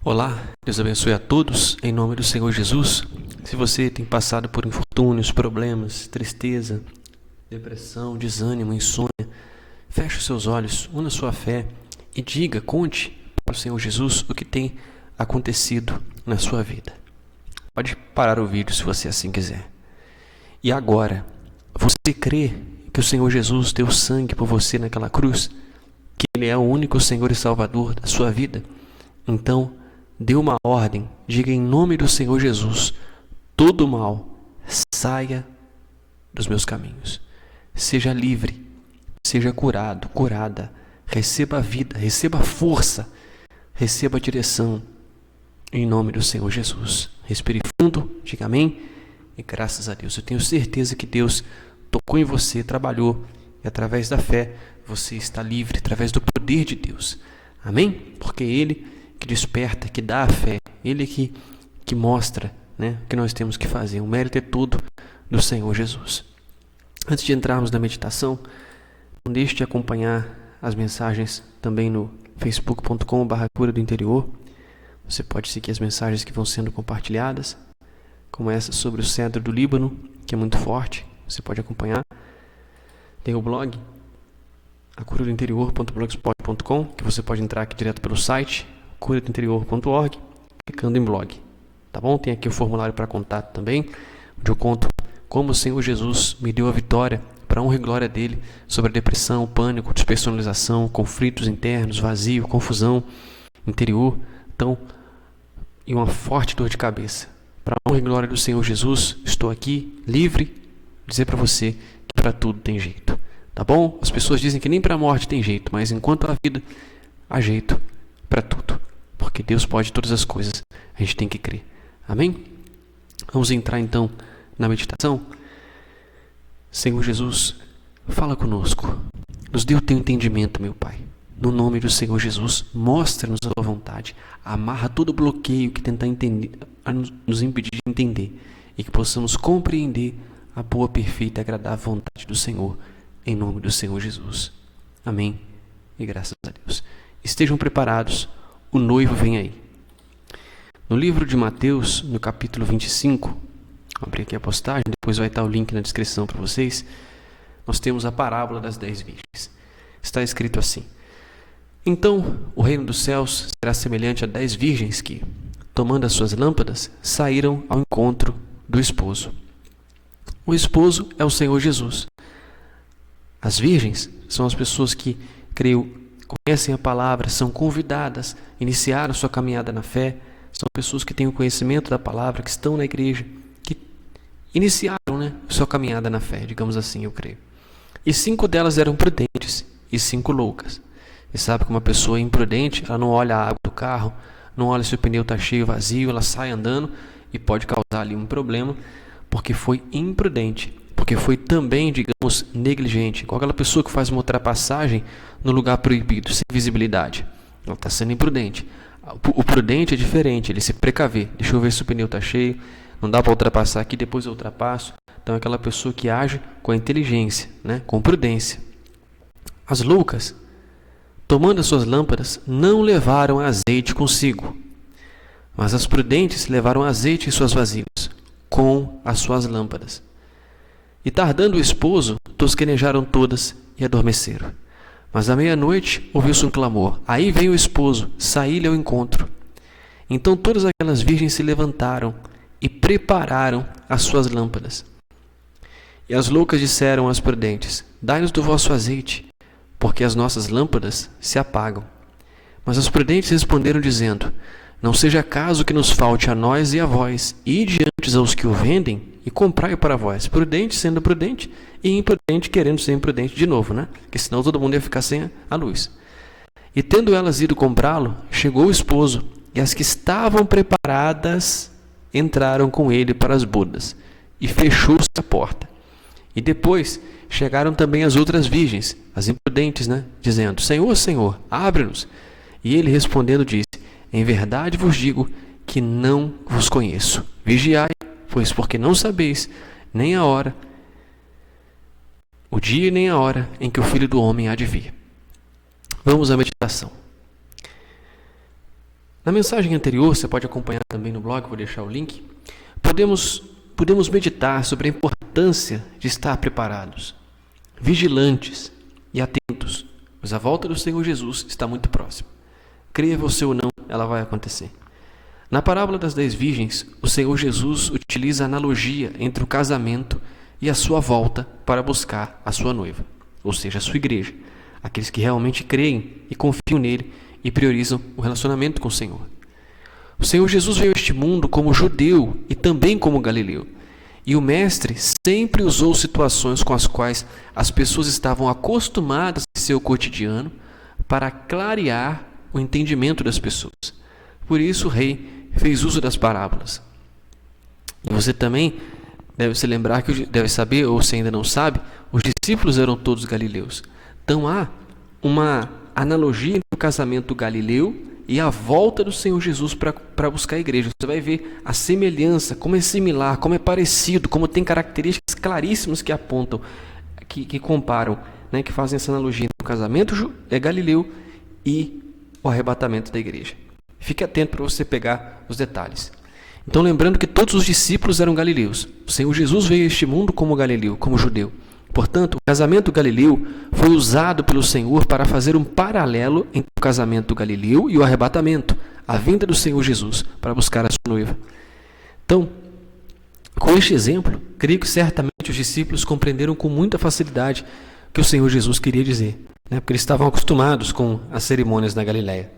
Olá, Deus abençoe a todos, em nome do Senhor Jesus. Se você tem passado por infortúnios, problemas, tristeza, depressão, desânimo, insônia, feche os seus olhos, una sua fé e conte para o Senhor Jesus o que tem acontecido na sua vida. Pode parar o vídeo se você assim quiser. E agora, você crê que o Senhor Jesus deu sangue por você naquela cruz? Que Ele é o único Senhor e Salvador da sua vida? Então, dê uma ordem, diga em nome do Senhor Jesus: todo mal saia dos meus caminhos. Seja livre, seja curado, curada, receba a vida, receba a força, receba a direção, em nome do Senhor Jesus. Respire fundo, diga amém e graças a Deus. Eu tenho certeza que Deus tocou em você, trabalhou e através da fé você está livre, através do poder de Deus. Amém? Porque Ele que desperta, que dá a fé, Ele que mostra, o que nós temos que fazer. O mérito é todo do Senhor Jesus. Antes de entrarmos na meditação, não deixe de acompanhar as mensagens também no facebook.com/cura do interior. Você pode seguir as mensagens que vão sendo compartilhadas, como essa sobre o cedro do Líbano, que é muito forte. Você pode acompanhar. Tem o blog, acuradointerior.blogspot.com, que você pode entrar aqui direto pelo site, curadointerior.org, clicando em blog. Tá bom? Tem aqui o formulário para contato também, onde eu conto como o Senhor Jesus me deu a vitória, para a honra e glória dele, sobre a depressão, pânico, despersonalização, conflitos internos, vazio, confusão interior, e uma forte dor de cabeça. Para a honra e glória do Senhor Jesus, estou aqui livre, dizer para você que para tudo tem jeito. Tá bom? As pessoas dizem que nem para a morte tem jeito, mas enquanto há vida, há jeito para tudo. Porque Deus pode todas as coisas, a gente tem que crer. Amém? Vamos entrar então na meditação. Senhor Jesus, fala conosco. Nos dê o teu entendimento, meu Pai. No nome do Senhor Jesus, mostra-nos a tua vontade. Amarra todo bloqueio que tenta nos impedir de entender. E que possamos compreender a boa, perfeita e agradável vontade do Senhor. Em nome do Senhor Jesus. Amém. E graças a Deus. Estejam preparados. O noivo vem aí. No livro de Mateus, no capítulo 25, vou abrir aqui a postagem, depois vai estar o link na descrição para vocês. Nós temos a parábola das 10 virgens. Está escrito assim: então o reino dos céus será semelhante a 10 virgens que, tomando as suas lâmpadas, saíram ao encontro do esposo. O esposo é o Senhor Jesus. As virgens são as pessoas que, conhecem a palavra, são convidadas, iniciaram sua caminhada na fé, são pessoas que têm o conhecimento da palavra, que estão na igreja, que iniciaram sua caminhada na fé, digamos assim, eu creio. E 5 delas eram prudentes e 5 loucas. E sabe que uma pessoa imprudente, ela não olha a água do carro, não olha se o pneu está cheio ou vazio, ela sai andando e pode causar ali um problema, porque foi imprudente, porque foi também, digamos, negligente, igual aquela pessoa que faz uma ultrapassagem no lugar proibido, sem visibilidade. Ela está sendo imprudente. O prudente é diferente, ele se precaver. Deixa eu ver se o pneu está cheio, não dá para ultrapassar aqui, depois eu ultrapasso. Então é aquela pessoa que age com a inteligência, com prudência. As loucas, tomando as suas lâmpadas, não levaram azeite consigo, mas as prudentes levaram azeite em suas vasilhas, com as suas lâmpadas. E tardando o esposo, tosquenejaram todas e adormeceram. Mas à meia-noite ouviu-se um clamor: aí vem o esposo, saí-lhe ao encontro. Então todas aquelas virgens se levantaram e prepararam as suas lâmpadas. E as loucas disseram às prudentes: dai-nos do vosso azeite, porque as nossas lâmpadas se apagam. Mas as prudentes responderam dizendo: não seja caso que nos falte a nós e a vós, ide antes aos que o vendem e comprai-o para vós. Prudente sendo prudente e imprudente querendo ser imprudente de novo, Porque senão todo mundo ia ficar sem a luz. E tendo elas ido comprá-lo, chegou o esposo, e as que estavam preparadas entraram com ele para as bodas, e fechou-se a porta. E depois chegaram também as outras virgens, as imprudentes, dizendo: Senhor, Senhor, abre-nos. E ele respondendo disse: em verdade vos digo que não vos conheço. Vigiai, pois porque não sabeis nem a hora, o dia e nem a hora em que o Filho do Homem há de vir. Vamos à meditação. Na mensagem anterior, você pode acompanhar também no blog, vou deixar o link, podemos meditar sobre a importância de estar preparados, vigilantes e atentos, pois a volta do Senhor Jesus está muito próxima. Creia você ou não, ela vai acontecer. Na parábola das 10 virgens, o Senhor Jesus utiliza a analogia entre o casamento e a sua volta para buscar a sua noiva, ou seja, a sua igreja, aqueles que realmente creem e confiam nele e priorizam o relacionamento com o Senhor. O Senhor Jesus veio a este mundo como judeu e também como galileu. E o Mestre sempre usou situações com as quais as pessoas estavam acostumadas em seu cotidiano para clarear o entendimento das pessoas. Por isso o rei fez uso das parábolas. E você também deve se lembrar, deve saber, ou se ainda não sabe, os discípulos eram todos galileus. Então há uma analogia entre o casamento galileu e a volta do Senhor Jesus para buscar a igreja. Você vai ver a semelhança, como é similar, como é parecido, como tem características claríssimas que apontam, que comparam, né, que fazem essa analogia entre o casamento galileu e o arrebatamento da igreja. Fique atento para você pegar os detalhes. Então, lembrando que todos os discípulos eram galileus. O Senhor Jesus veio a este mundo como galileu, como judeu. Portanto, o casamento galileu foi usado pelo Senhor para fazer um paralelo entre o casamento galileu e o arrebatamento, a vinda do Senhor Jesus para buscar a sua noiva. Então, com este exemplo, creio que certamente os discípulos compreenderam com muita facilidade o que o Senhor Jesus queria dizer, né? Porque eles estavam acostumados com as cerimônias na Galileia.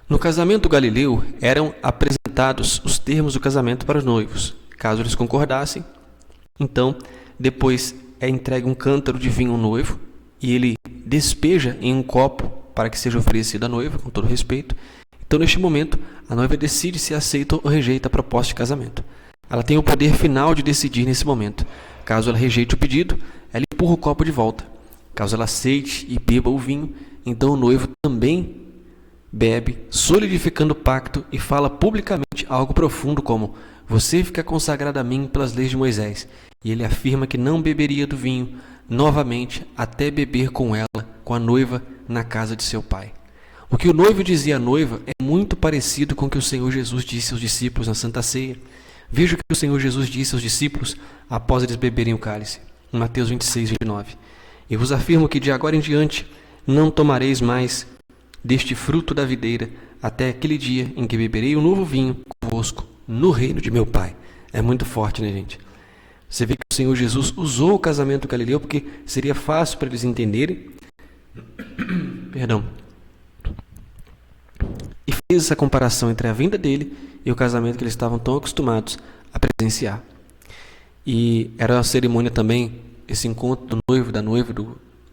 No casamento galileu eram apresentados os termos do casamento para os noivos. Caso eles concordassem, então depois é entregue um cântaro de vinho ao noivo e ele despeja em um copo para que seja oferecido à noiva, com todo respeito. Então, neste momento, a noiva decide se aceita ou rejeita a proposta de casamento. Ela tem o poder final de decidir nesse momento. Caso ela rejeite o pedido, ela empurra o copo de volta. Caso ela aceite e beba o vinho, então o noivo também bebe, solidificando o pacto e fala publicamente algo profundo como: você fica consagrado a mim pelas leis de Moisés. E ele afirma que não beberia do vinho novamente até beber com ela, com a noiva, na casa de seu pai. O que o noivo dizia à noiva é muito parecido com o que o Senhor Jesus disse aos discípulos na Santa Ceia. Veja o que o Senhor Jesus disse aos discípulos após eles beberem o cálice, em Mateus 26, 29. Eu vos afirmo que de agora em diante não tomareis mais deste fruto da videira até aquele dia em que beberei o novo vinho convosco no reino de meu Pai. É muito forte, né, gente? Você vê que o Senhor Jesus usou o casamento galileu porque seria fácil para eles entenderem. E fez essa comparação entre a vinda dele e o casamento que eles estavam tão acostumados a presenciar. E era uma cerimônia também, esse encontro do noivo, da noiva,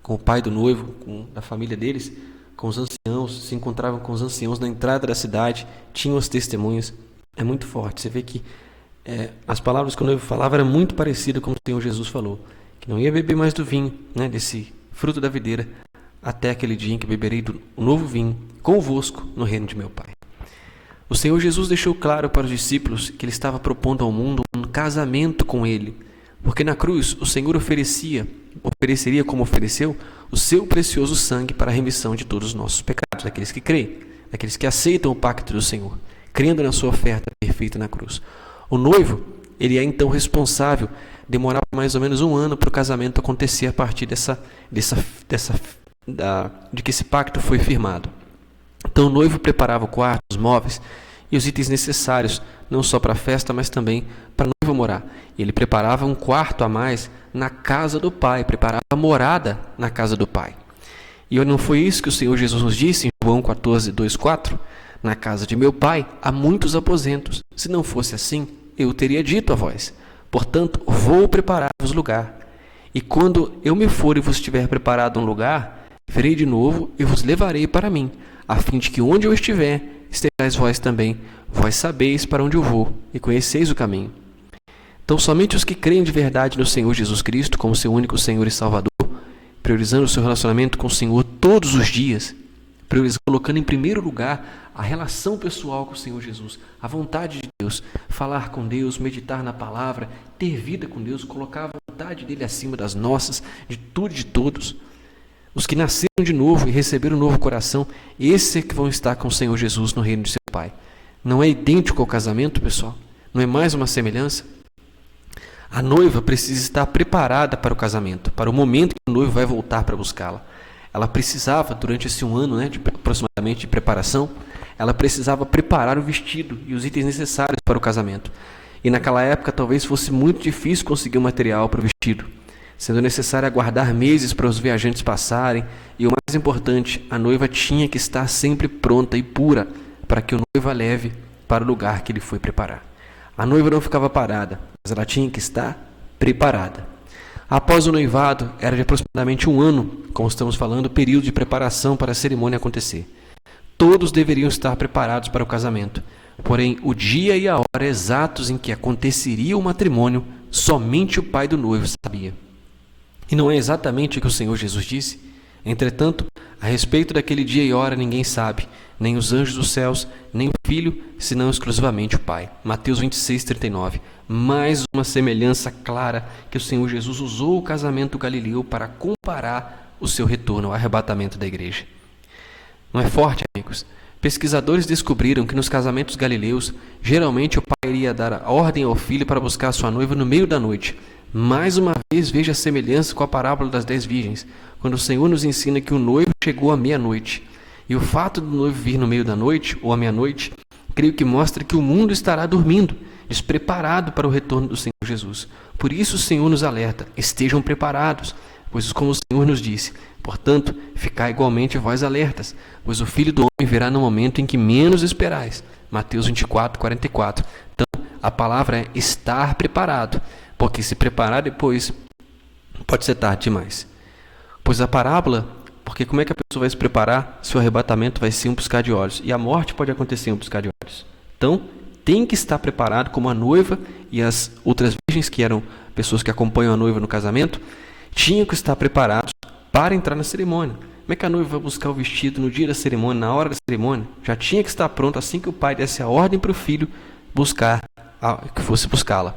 com o pai do noivo, da família deles, com os anciãos, se encontravam com os anciãos na entrada da cidade, tinham as testemunhas. É muito forte. Você vê que as palavras que o noivo falava eram muito parecidas com o que o Senhor Jesus falou, que não ia beber mais do vinho, né, desse fruto da videira, até aquele dia em que beberei do novo vinho convosco no reino de meu Pai. O Senhor Jesus deixou claro para os discípulos que ele estava propondo ao mundo um casamento com ele, porque na cruz o Senhor ofereceria como ofereceu o seu precioso sangue para a remissão de todos os nossos pecados, daqueles que creem, daqueles que aceitam o pacto do Senhor, crendo na sua oferta perfeita na cruz. O noivo, ele é então responsável, demorava mais ou menos 1 ano para o casamento acontecer a partir de que esse pacto foi firmado. Então o noivo preparava o quarto, os móveis e os itens necessários, não só para a festa, mas também para a noiva morar. Ele preparava um quarto a mais na casa do Pai, preparava a morada na casa do Pai. E não foi isso que o Senhor Jesus nos disse em João 14, 2, 4? Na casa de meu Pai há muitos aposentos. Se não fosse assim, eu teria dito a vós. Portanto, vou preparar-vos lugar. E quando eu me for e vos tiver preparado um lugar, virei de novo e vos levarei para mim, a fim de que onde eu estiver, estejais vós também. Vós sabeis para onde eu vou e conheceis o caminho. Então, somente os que creem de verdade no Senhor Jesus Cristo como seu único Senhor e Salvador, priorizando o seu relacionamento com o Senhor todos os dias, colocando em primeiro lugar a relação pessoal com o Senhor Jesus, a vontade de Deus, falar com Deus, meditar na palavra, ter vida com Deus, colocar a vontade dele acima das nossas, de tudo e de todos. Os que nasceram de novo e receberam um novo coração, esses é que vão estar com o Senhor Jesus no reino de seu Pai. Não é idêntico ao casamento, pessoal? Não é mais uma semelhança? A noiva precisa estar preparada para o casamento, para o momento que o noivo vai voltar para buscá-la. Ela precisava, durante esse um ano, aproximadamente de preparação, ela precisava preparar o vestido e os itens necessários para o casamento. E naquela época talvez fosse muito difícil conseguir o material para o vestido, sendo necessário aguardar meses para os viajantes passarem, e o mais importante, a noiva tinha que estar sempre pronta e pura para que o noivo a leve para o lugar que ele foi preparar. A noiva não ficava parada, mas ela tinha que estar preparada. Após o noivado, era de aproximadamente um ano, como estamos falando, o período de preparação para a cerimônia acontecer. Todos deveriam estar preparados para o casamento, porém o dia e a hora exatos em que aconteceria o matrimônio, somente o pai do noivo sabia. E não é exatamente o que o Senhor Jesus disse? Entretanto, a respeito daquele dia e hora ninguém sabe, nem os anjos dos céus, nem o Filho, senão exclusivamente o Pai. Mateus 26:39. Mais uma semelhança clara que o Senhor Jesus usou o casamento galileu para comparar o seu retorno ao arrebatamento da igreja. Não é forte, amigos? Pesquisadores descobriram que nos casamentos galileus, geralmente o pai iria dar a ordem ao filho para buscar sua noiva no meio da noite. Mais uma vez, veja a semelhança com a parábola das 10 virgens, quando o Senhor nos ensina que o noivo chegou à meia-noite. E o fato do noivo vir no meio da noite, ou à meia-noite, creio que mostra que o mundo estará dormindo, despreparado para o retorno do Senhor Jesus. Por isso o Senhor nos alerta, estejam preparados, pois como o Senhor nos disse, portanto, ficai igualmente vós alertas, pois o Filho do Homem virá no momento em que menos esperais. Mateus 24:44. Então, a palavra é estar preparado, porque se preparar depois, pode ser tarde demais. Pois a parábola, porque como é que a pessoa vai se preparar se o arrebatamento vai ser um piscar de olhos? E a morte pode acontecer em um piscar de olhos. Então, tem que estar preparado como a noiva e as outras virgens, que eram pessoas que acompanham a noiva no casamento, tinham que estar preparados para entrar na cerimônia. Como é que a noiva vai buscar o vestido no dia da cerimônia, na hora da cerimônia? Já tinha que estar pronto assim que o pai desse a ordem para o filho buscar, que fosse buscá-la.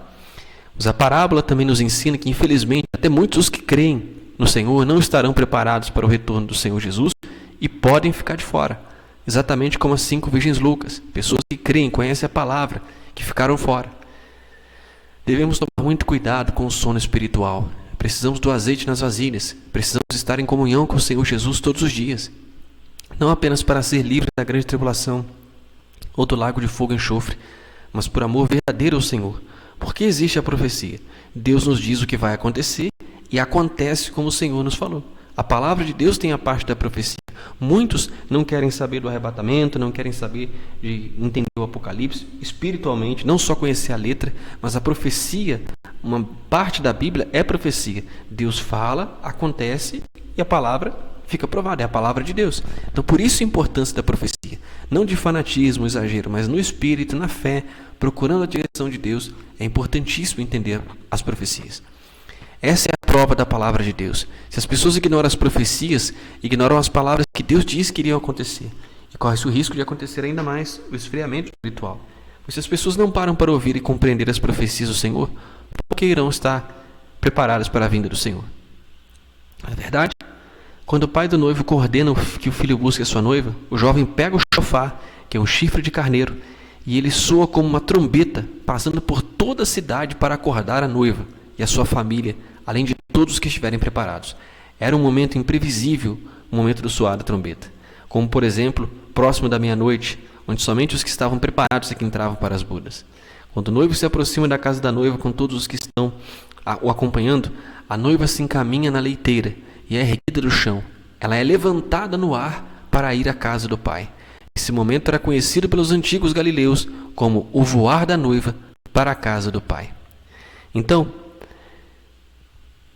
Mas a parábola também nos ensina que, infelizmente, até muitos que creem no Senhor não estarão preparados para o retorno do Senhor Jesus e podem ficar de fora. Exatamente como as 5 virgens loucas, pessoas que creem, conhecem a palavra, que ficaram fora. Devemos tomar muito cuidado com o sono espiritual. Precisamos do azeite nas vasilhas. Precisamos estar em comunhão com o Senhor Jesus todos os dias. Não apenas para ser livres da grande tribulação ou do lago de fogo e enxofre, mas por amor verdadeiro ao Senhor. Porque existe a profecia. Deus nos diz o que vai acontecer e acontece como o Senhor nos falou. A palavra de Deus tem a parte da profecia. Muitos não querem saber do arrebatamento, não querem saber de entender o Apocalipse espiritualmente, não só conhecer a letra, mas a profecia, uma parte da Bíblia é profecia. Deus fala, acontece e a palavra fica provada, é a palavra de Deus. Então, por isso a importância da profecia. Não de fanatismo, exagero, mas no espírito, na fé, procurando a direção de Deus, é importantíssimo entender as profecias. Essa é a prova da palavra de Deus. Se as pessoas ignoram as profecias, ignoram as palavras que Deus disse que iriam acontecer, e corre-se o risco de acontecer ainda mais o esfriamento espiritual. Pois se as pessoas não param para ouvir e compreender as profecias do Senhor, por que irão estar preparadas para a vinda do Senhor? É verdade? Quando o pai do noivo coordena que o filho busque a sua noiva, o jovem pega o chofar, que é um chifre de carneiro, e ele soa como uma trombeta, passando por toda a cidade para acordar a noiva e a sua família, além de todos que estiverem preparados. Era um momento imprevisível, o momento do soar da trombeta. Como, por exemplo, próximo da meia-noite, onde somente os que estavam preparados é que entravam para as bodas. Quando o noivo se aproxima da casa da noiva com todos os que estão o acompanhando, a noiva se encaminha na leiteira e é erguida do chão. Ela é levantada no ar para ir à casa do pai. Esse momento era conhecido pelos antigos galileus como o voar da noiva para a casa do pai. Então,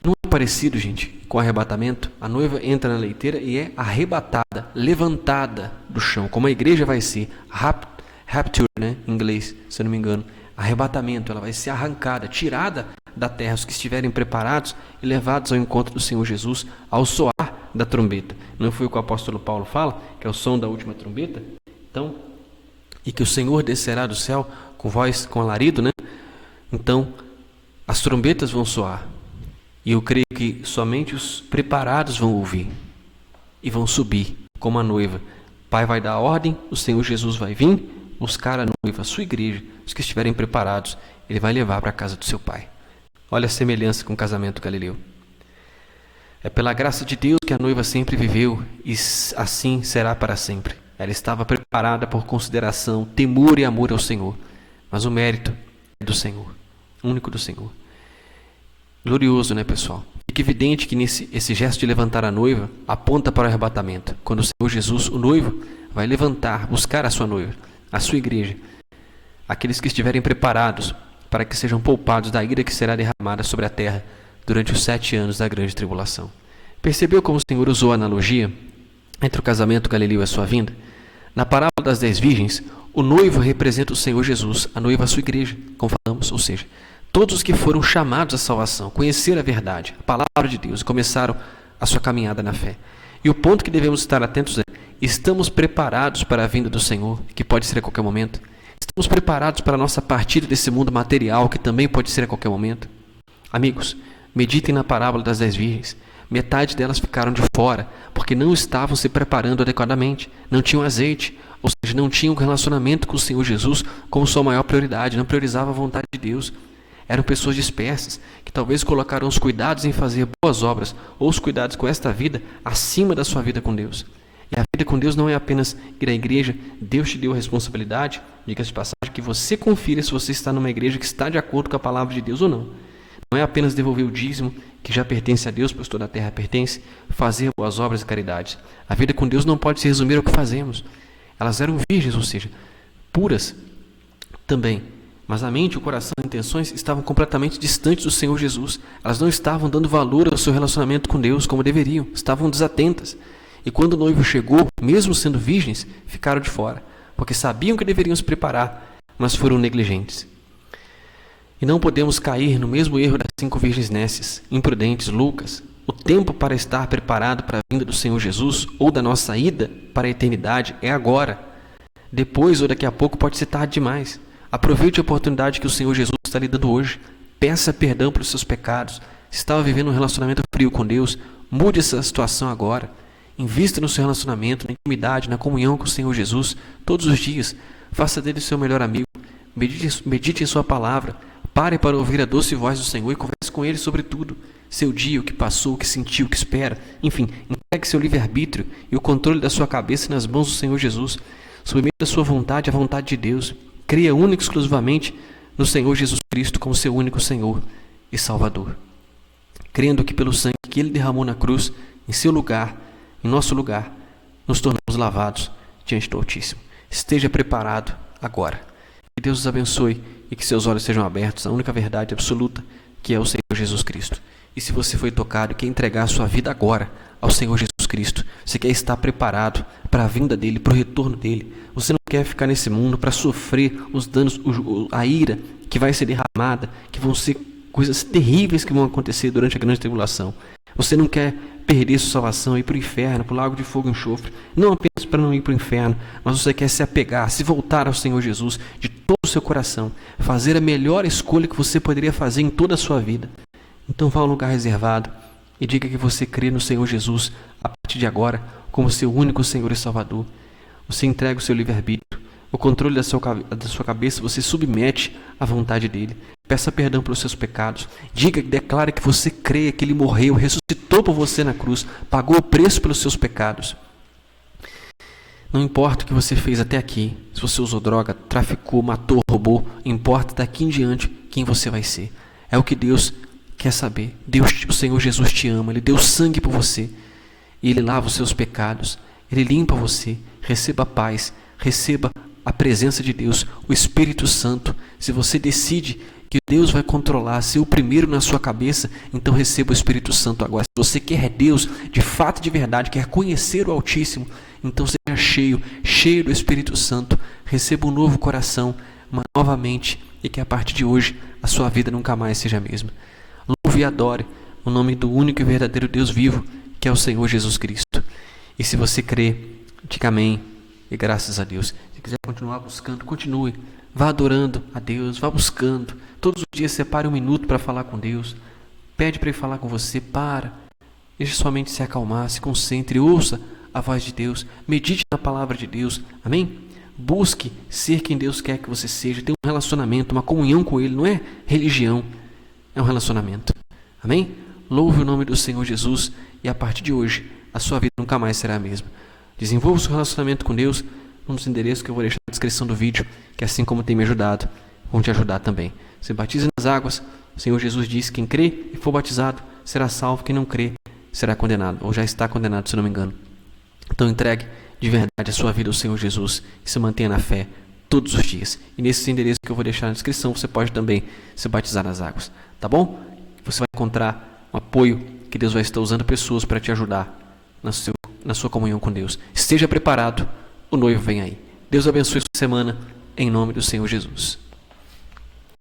não é parecido, gente, com o arrebatamento? A noiva entra na leiteira e é arrebatada, levantada do chão, como a igreja vai ser. Rapture, né, em inglês, se eu não me engano. Arrebatamento, ela vai ser arrancada, tirada da terra, os que estiverem preparados e levados ao encontro do Senhor Jesus, ao soar da trombeta. Não foi o que o apóstolo Paulo fala, que é o som da última trombeta? Então, e que o Senhor descerá do céu com voz, com alarido, né? Então, as trombetas vão soar. E eu creio que somente os preparados vão ouvir. e vão subir como a noiva. O Pai vai dar a ordem, o Senhor Jesus vai vir buscar a noiva, a sua igreja, os que estiverem preparados, ele vai levar para a casa do seu Pai. Olha a semelhança com o casamento galileu. É pela graça de Deus que a noiva sempre viveu e assim será para sempre. Ela estava preparada por consideração, temor e amor ao Senhor. Mas o mérito é do Senhor, único do Senhor. Glorioso, né, pessoal? Fica evidente que esse gesto de levantar a noiva aponta para o arrebatamento. Quando o Senhor Jesus, o noivo, vai levantar, buscar a sua noiva, a sua igreja, aqueles que estiverem preparados para que sejam poupados da ira que será derramada sobre a terra durante os 7 anos da grande tribulação. Percebeu como o Senhor usou a analogia entre o casamento galileu e a sua vinda? Na parábola das 10 virgens, o noivo representa o Senhor Jesus, a noiva a sua igreja, como falamos, ou seja, todos os que foram chamados à salvação, conheceram a verdade, a palavra de Deus e começaram a sua caminhada na fé. E o ponto que devemos estar atentos é: estamos preparados para a vinda do Senhor, que pode ser a qualquer momento? Estamos preparados para a nossa partida desse mundo material, que também pode ser a qualquer momento? Amigos, meditem na parábola das 10 virgens. Metade delas ficaram de fora, porque não estavam se preparando adequadamente, não tinham azeite, ou seja, não tinham relacionamento com o Senhor Jesus como sua maior prioridade, não priorizavam a vontade de Deus. Eram pessoas dispersas, que talvez colocaram os cuidados em fazer boas obras, ou os cuidados com esta vida, acima da sua vida com Deus. E a vida com Deus não é apenas ir à igreja. Deus te deu a responsabilidade, diga-se de passagem, que você confira se você está numa igreja que está de acordo com a palavra de Deus ou não. Não é apenas devolver o dízimo, que já pertence a Deus, pois toda a terra pertence, fazer boas obras e caridades. A vida com Deus não pode se resumir ao que fazemos. Elas eram virgens, ou seja, puras também. Mas a mente, o coração e as intenções estavam completamente distantes do Senhor Jesus. Elas não estavam dando valor ao seu relacionamento com Deus como deveriam. Estavam desatentas. E quando o noivo chegou, mesmo sendo virgens, ficaram de fora, porque sabiam que deveriam se preparar, mas foram negligentes. E não podemos cair no mesmo erro das 5 virgens nécias, imprudentes, loucas. O tempo para estar preparado para a vinda do Senhor Jesus ou da nossa ida para a eternidade é agora. Depois ou daqui a pouco pode ser tarde demais. Aproveite a oportunidade que o Senhor Jesus está lhe dando hoje. Peça perdão pelos seus pecados. Se estava vivendo um relacionamento frio com Deus, mude essa situação agora. Invista no seu relacionamento, na intimidade, na comunhão com o Senhor Jesus todos os dias. Faça dele o seu melhor amigo. Medite em sua palavra. Pare para ouvir a doce voz do Senhor e converse com Ele sobre tudo. Seu dia, o que passou, o que sentiu, o que espera. Enfim, entregue seu livre-arbítrio e o controle da sua cabeça nas mãos do Senhor Jesus. Submeta a sua vontade à vontade de Deus. Creia única e exclusivamente no Senhor Jesus Cristo como seu único Senhor e Salvador. Crendo que pelo sangue que Ele derramou na cruz, em seu lugar, em nosso lugar, nos tornamos lavados diante do Altíssimo. Esteja preparado agora. Que Deus os abençoe e que seus olhos sejam abertos à única verdade absoluta, que é o Senhor Jesus Cristo. E se você foi tocado e quer entregar a sua vida agora ao Senhor Jesus Cristo, você quer estar preparado para a vinda dEle, para o retorno dEle, você não quer ficar nesse mundo para sofrer os danos, a ira que vai ser derramada, que vão ser coisas terríveis que vão acontecer durante a grande tribulação. Você não quer perder sua salvação, ir para o inferno, para o lago de fogo e enxofre, não apenas para não ir para o inferno, mas você quer se apegar, se voltar ao Senhor Jesus de todo o seu coração, fazer a melhor escolha que você poderia fazer em toda a sua vida. Então vá a um lugar reservado e diga que você crê no Senhor Jesus a partir de agora como seu único Senhor e Salvador. Você entrega o seu livre-arbítrio, o controle da sua cabeça, você submete à vontade dEle. Peça perdão pelos seus pecados. Declare que você crê que Ele morreu, ressuscitou por você na cruz, pagou o preço pelos seus pecados. Não importa o que você fez até aqui, se você usou droga, traficou, matou, roubou, importa daqui em diante quem você vai ser. É o que Deus quer saber. O Senhor Jesus te ama, Ele deu sangue por você, e Ele lava os seus pecados, Ele limpa você. Receba a paz, receba a presença de Deus, o Espírito Santo. Se você decide que Deus vai controlar, ser o primeiro na sua cabeça, então receba o Espírito Santo agora. Se você quer Deus de fato e de verdade, quer conhecer o Altíssimo, então seja cheio do Espírito Santo. Receba um novo coração, uma nova mente, e que a partir de hoje a sua vida nunca mais seja a mesma. Louve e adore o nome do único e verdadeiro Deus vivo, que é o Senhor Jesus Cristo. E se você crê, diga amém e graças a Deus. Se quiser continuar buscando, continue. Vá adorando a Deus, vá buscando. Todos os dias separe um minuto para falar com Deus. Pede para Ele falar com você, deixe sua mente se acalmar, se concentre, ouça a voz de Deus, medite na palavra de Deus, amém? Busque ser quem Deus quer que você seja, ter um relacionamento, uma comunhão com Ele, não é religião, é um relacionamento, amém? Louve o nome do Senhor Jesus e a partir de hoje a sua vida nunca mais será a mesma. Desenvolva o seu relacionamento com Deus nos endereços que eu vou deixar na descrição do vídeo, que assim como tem me ajudado, vão te ajudar também. Se batize nas águas, o Senhor Jesus disse, quem crê e for batizado será salvo, quem não crê será condenado, ou já está condenado, se não me engano. Então entregue de verdade a sua vida ao Senhor Jesus e se mantenha na fé todos os dias. E nesse endereço que eu vou deixar na descrição, você pode também se batizar nas águas, tá bom? Você vai encontrar um apoio que Deus vai estar usando pessoas para te ajudar na sua comunhão com Deus. Esteja preparado, o noivo vem aí. Deus abençoe sua semana, em nome do Senhor Jesus.